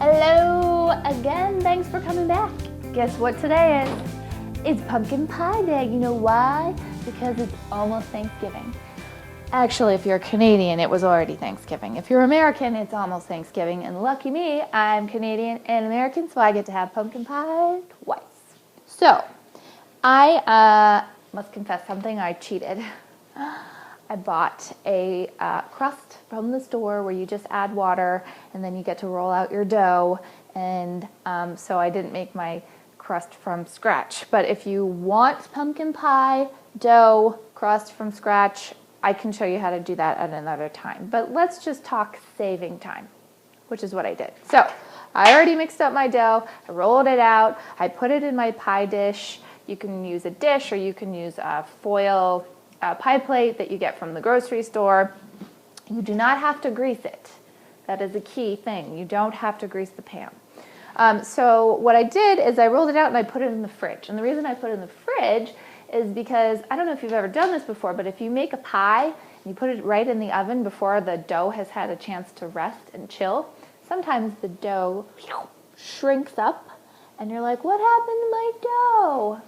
Hello again, thanks for coming back. Guess what today is? It's pumpkin pie day. You know why? Because it's almost Thanksgiving. Actually, if you're Canadian, it was already Thanksgiving. If you're American, it's almost Thanksgiving. And lucky me, I'm Canadian and American, so I get to have pumpkin pie twice. So, I must confess something, I cheated. I bought a crust from the store where you just add water and then you get to roll out your dough. And so I didn't make my crust from scratch. But if you want pumpkin pie dough crust from scratch, I can show you how to do that at another time. But let's just talk saving time, which is what I did. So I already mixed up my dough. I rolled it out. I put it in my pie dish. You can use a dish or you can use a foil pie plate that you get from the grocery store. You do not have to grease it. That is a key thing. You don't have to grease the pan. So what I did is I rolled it out and I put it in the fridge. And the reason I put it in the fridge is because, I don't know if you've ever done this before, but if you make a pie and you put it right in the oven before the dough has had a chance to rest and chill, sometimes the dough shrinks up and you're like, what happened to my dough?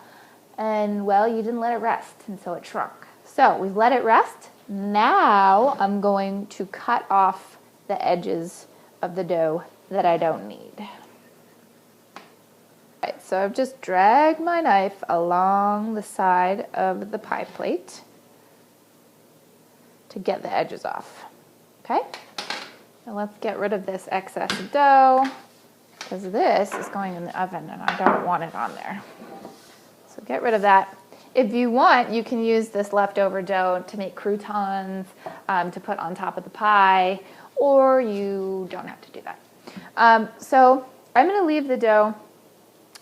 And well, you didn't let it rest, and so it shrunk. So we've let it rest. Now I'm going to cut off the edges of the dough that I don't need. Right, so I've just dragged my knife along the side of the pie plate to get the edges off. Okay? Now let's get rid of this excess dough because this is going in the oven and I don't want it on there. So get rid of that. If you want, you can use this leftover dough to make croutons, to put on top of the pie, or you don't have to do that. So I'm going to leave the dough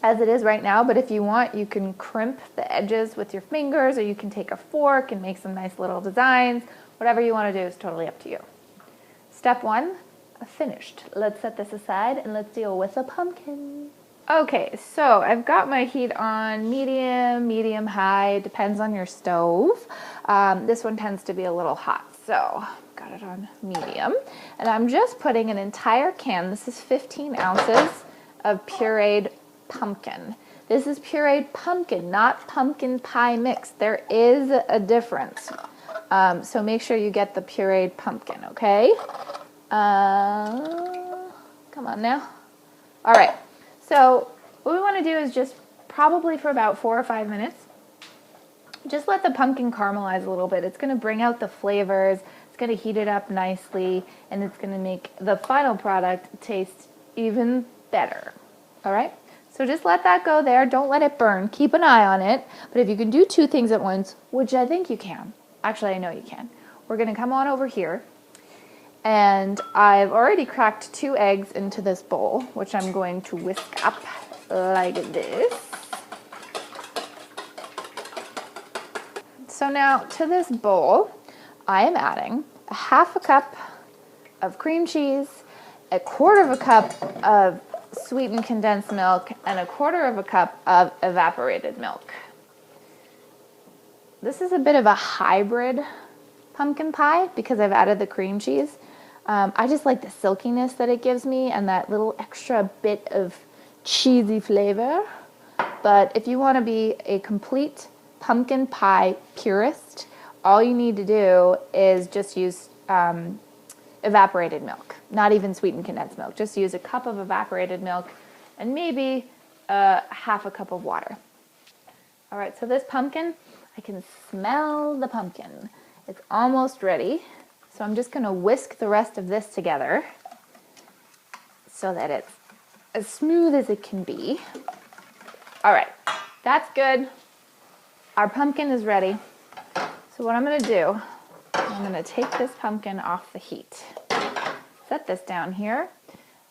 as it is right now, but if you want, you can crimp the edges with your fingers, or you can take a fork and make some nice little designs. Whatever you want to do is totally up to you. Step one, finished. Let's set this aside and let's deal with the pumpkin. Okay, so I've got my heat on medium high, depends on your stove. This one tends to be a little hot, so got it on medium. And I'm just putting an entire can, this is 15 ounces of pureed pumpkin. This is pureed pumpkin, not pumpkin pie mix. There is a difference. So make sure you get the pureed pumpkin, okay? Come on now. All right. So what we want to do is just probably for about 4 or 5 minutes, just let the pumpkin caramelize a little bit. It's going to bring out the flavors, it's going to heat it up nicely, and it's going to make the final product taste even better. All right? So just let that go there. Don't let it burn. Keep an eye on it. But if you can do 2 things at once, which I think you can, actually I know you can, we're going to come on over here. And I've already cracked 2 eggs into this bowl, which I'm going to whisk up like this. So now to this bowl, I am adding a 1/2 cup of cream cheese, 1/4 cup of sweetened condensed milk, and 1/4 cup of evaporated milk. This is a bit of a hybrid pumpkin pie because I've added the cream cheese. I just like the silkiness that it gives me and that little extra bit of cheesy flavor. But if you want to be a complete pumpkin pie purist, all you need to do is just use evaporated milk, not even sweetened condensed milk. Just use a cup of evaporated milk and maybe 1/2 cup of water. All right, so this pumpkin, I can smell the pumpkin. It's almost ready. So I'm just going to whisk the rest of this together so that it's as smooth as it can be. All right, that's good. Our pumpkin is ready. So what I'm going to do, I'm going to take this pumpkin off the heat. Set this down here,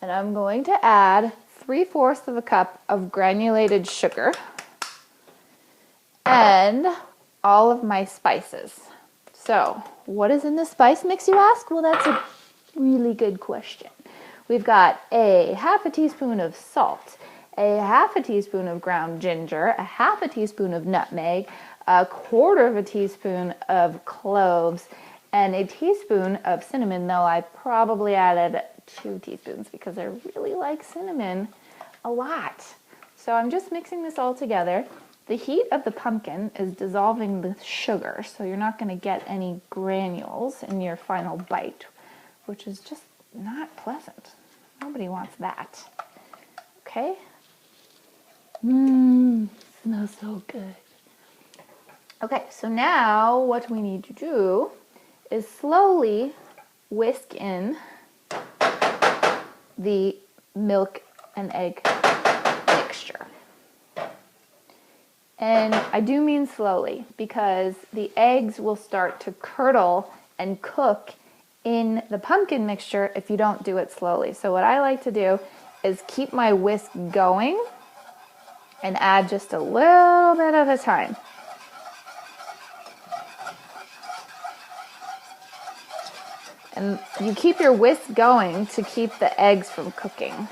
and I'm going to add 3/4 cup of granulated sugar and all of my spices. So, what is in the spice mix, you ask? Well, that's a really good question. We've got a 1/2 teaspoon of salt, a 1/2 teaspoon of ground ginger, a 1/2 teaspoon of nutmeg, 1/4 teaspoon of cloves, and a teaspoon of cinnamon, though I probably added 2 teaspoons because I really like cinnamon a lot. So I'm just mixing this all together. The heat of the pumpkin is dissolving the sugar, so you're not going to get any granules in your final bite, which is just not pleasant. Nobody wants that. Okay? Smells so good. Okay, so now what we need to do is slowly whisk in the milk and egg mixture. And I do mean slowly because the eggs will start to curdle and cook in the pumpkin mixture if you don't do it slowly. So what I like to do is keep my whisk going and add just a little bit at a time. And you keep your whisk going to keep the eggs from cooking.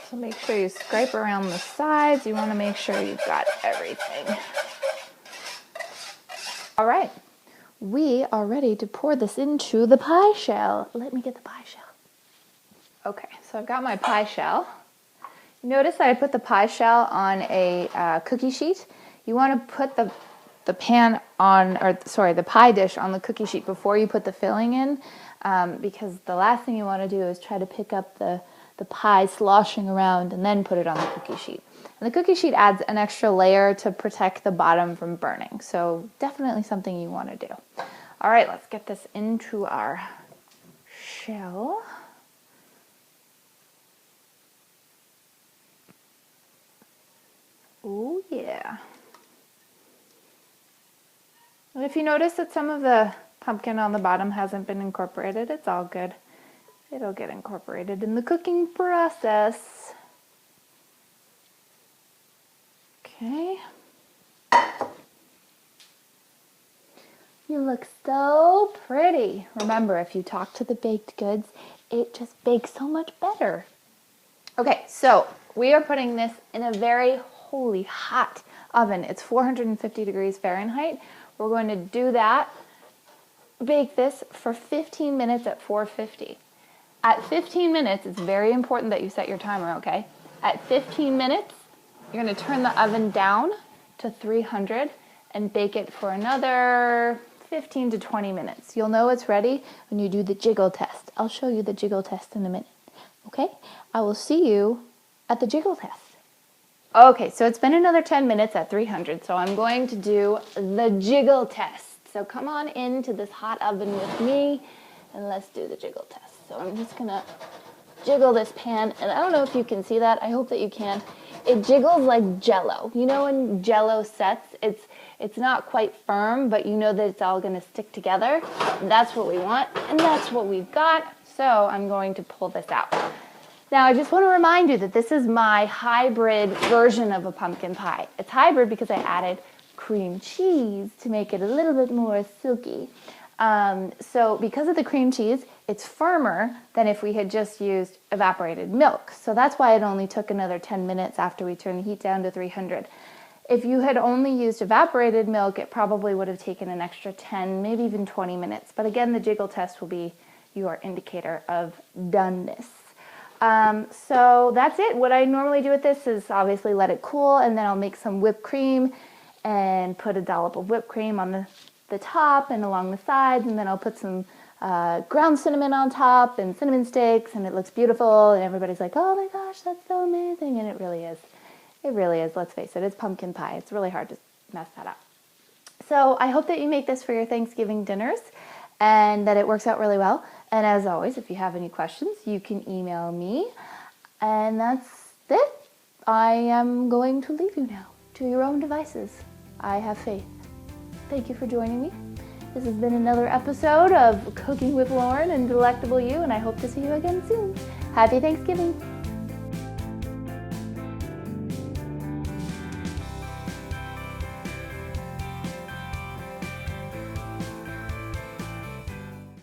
So make sure you scrape around the sides. You want to make sure you've got everything. All right, we are ready to pour this into the pie shell. Let me get the pie shell. Okay, so I've got my pie shell. Notice that I put the pie shell on a cookie sheet. You want to put the pie dish on the cookie sheet before you put the filling in, because the last thing you want to do is try to pick up the pie sloshing around and then put it on the cookie sheet. And the cookie sheet adds an extra layer to protect the bottom from burning. So definitely something you want to do. All right, let's get this into our shell. Oh yeah. And if you notice that some of the pumpkin on the bottom hasn't been incorporated, it's all good. It'll get incorporated in the cooking process. Okay. You look so pretty. Remember, if you talk to the baked goods, it just bakes so much better. Okay, so we are putting this in a very holy hot oven. It's 450 degrees Fahrenheit. We're going to do that, bake this for 15 minutes at 450. At 15 minutes, it's very important that you set your timer, okay? At 15 minutes, you're going to turn the oven down to 300 and bake it for another 15 to 20 minutes. You'll know it's ready when you do the jiggle test. I'll show you the jiggle test in a minute, okay? I will see you at the jiggle test. Okay, so it's been another 10 minutes at 300, so I'm going to do the jiggle test. So come on into this hot oven with me and let's do the jiggle test. So I'm just gonna jiggle this pan, and I don't know if you can see that. I hope that you can. It jiggles like Jell-O. You know when Jell-O sets, it's not quite firm, but you know that it's all gonna stick together. And that's what we want, and that's what we've got. So I'm going to pull this out. Now I just want to remind you that this is my hybrid version of a pumpkin pie. It's hybrid because I added cream cheese to make it a little bit more silky. So because of the cream cheese, it's firmer than if we had just used evaporated milk. So that's why it only took another 10 minutes after we turned the heat down to 300. If you had only used evaporated milk, it probably would have taken an extra 10, maybe even 20 minutes. But again, the jiggle test will be your indicator of doneness. So that's it. What I normally do with this is obviously let it cool, and then I'll make some whipped cream and put a dollop of whipped cream on the top and along the sides, and then I'll put some ground cinnamon on top and cinnamon sticks, and it looks beautiful, and everybody's like, oh my gosh, that's so amazing, and it really is. It really is, let's face it, it's pumpkin pie. It's really hard to mess that up. So I hope that you make this for your Thanksgiving dinners and that it works out really well. And as always, if you have any questions, you can email me. And that's it. I am going to leave you now to your own devices. I have faith. Thank you for joining me. This has been another episode of Cooking with Lauren and Delectable You, and I hope to see you again soon. Happy Thanksgiving.